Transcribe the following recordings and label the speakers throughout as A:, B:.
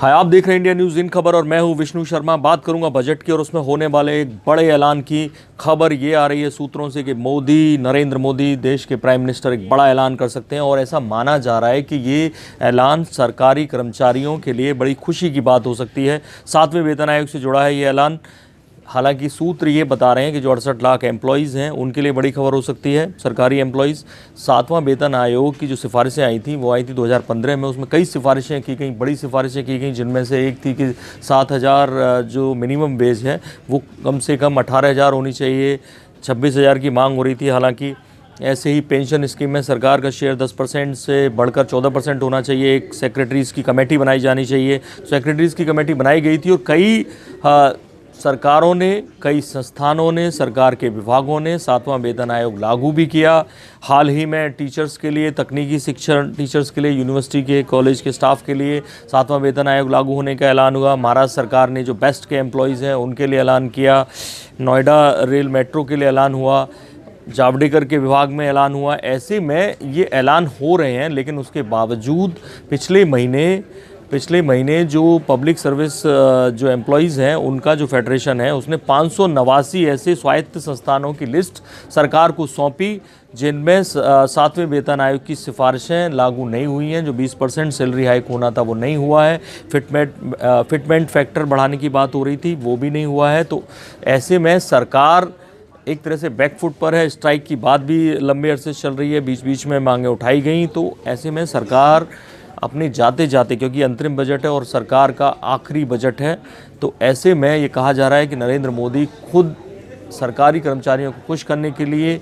A: हाय, आप देख रहे हैं इंडिया न्यूज़ इन खबर और मैं हूं विष्णु शर्मा। बात करूंगा बजट की और उसमें होने वाले एक बड़े ऐलान की। खबर ये आ रही है सूत्रों से कि नरेंद्र मोदी देश के प्राइम मिनिस्टर एक बड़ा ऐलान कर सकते हैं और ऐसा माना जा रहा है कि ये ऐलान सरकारी कर्मचारियों के लिए बड़ी खुशी की बात हो सकती है। 7वें वेतन आयोग से जुड़ा है ये ऐलान। हालांकि सूत्र ये बता रहे हैं कि जो 68 लाख एम्प्लॉयज़ हैं उनके लिए बड़ी खबर हो सकती है। सरकारी एम्प्लॉयज़ 7वां वेतन आयोग की जो सिफारिशें आई थी वो आई थी 2015 में। उसमें कई सिफारिशें की गई, बड़ी सिफारिशें की गई, जिनमें से एक थी कि 7,000 जो मिनिमम वेज है वो कम से कम 18,000 होनी चाहिए। 26,000 की मांग हो रही थी। हालांकि ऐसे ही पेंशन स्कीम में सरकार का शेयर 10% से बढ़कर 14% होना चाहिए। एक सेक्रेटरीज़ की कमेटी बनाई जानी चाहिए। सेक्रेटरीज़ की कमेटी बनाई गई थी और कई सरकारों ने, कई संस्थानों ने, सरकार के विभागों ने 7वां वेतन आयोग लागू भी किया। हाल ही में टीचर्स के लिए, तकनीकी शिक्षण टीचर्स के लिए, यूनिवर्सिटी के, कॉलेज के स्टाफ के लिए 7वां वेतन आयोग लागू होने का ऐलान हुआ। महाराष्ट्र सरकार ने जो बेस्ट के एम्प्लॉयज़ हैं उनके लिए ऐलान किया। नोएडा रेल मेट्रो के लिए ऐलान हुआ। जावड़ेकर के विभाग में ऐलान हुआ। ऐसे में ये ऐलान हो रहे हैं, लेकिन उसके बावजूद पिछले महीने जो पब्लिक सर्विस जो एम्प्लॉयज़ हैं उनका जो फेडरेशन है उसने 589 ऐसे स्वायत्त संस्थानों की लिस्ट सरकार को सौंपी जिनमें 7वें वेतन आयोग की सिफारिशें लागू नहीं हुई हैं। जो 20% सैलरी हाइक होना था वो नहीं हुआ है। फिटमेंट फैक्टर बढ़ाने की बात हो रही थी, वो भी नहीं हुआ है। तो ऐसे में सरकार एक तरह से बैकफुट पर है। स्ट्राइक की बात भी लंबे अरसे चल रही है, बीच बीच में मांगें उठाई गई। तो ऐसे में सरकार अपनी जाते, क्योंकि अंतरिम बजट है और सरकार का आखिरी बजट है, तो ऐसे में ये कहा जा रहा है कि नरेंद्र मोदी खुद सरकारी कर्मचारियों को खुश करने के लिए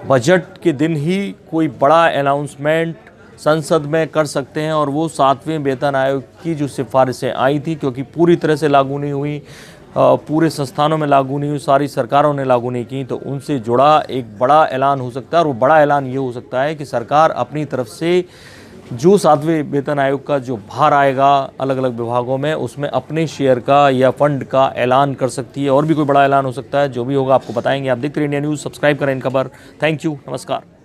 A: बजट के दिन ही कोई बड़ा अनाउंसमेंट संसद में कर सकते हैं। और वो 7वें वेतन आयोग की जो सिफारिशें आई थी, क्योंकि पूरी तरह से लागू नहीं हुई, पूरे संस्थानों में लागू नहीं हुई, सारी सरकारों ने लागू नहीं की, तो उनसे जुड़ा एक बड़ा ऐलान हो सकता है। और वो बड़ा ऐलान ये हो सकता है कि सरकार अपनी तरफ से जो 7वें वेतन आयोग का जो भार आएगा अलग अलग विभागों में, उसमें अपने शेयर का या फंड का ऐलान कर सकती है। और भी कोई बड़ा ऐलान हो सकता है। जो भी होगा आपको बताएंगे। आप देखते रहिए इंडिया न्यूज़, सब्सक्राइब करें इन खबर। थैंक यू, नमस्कार।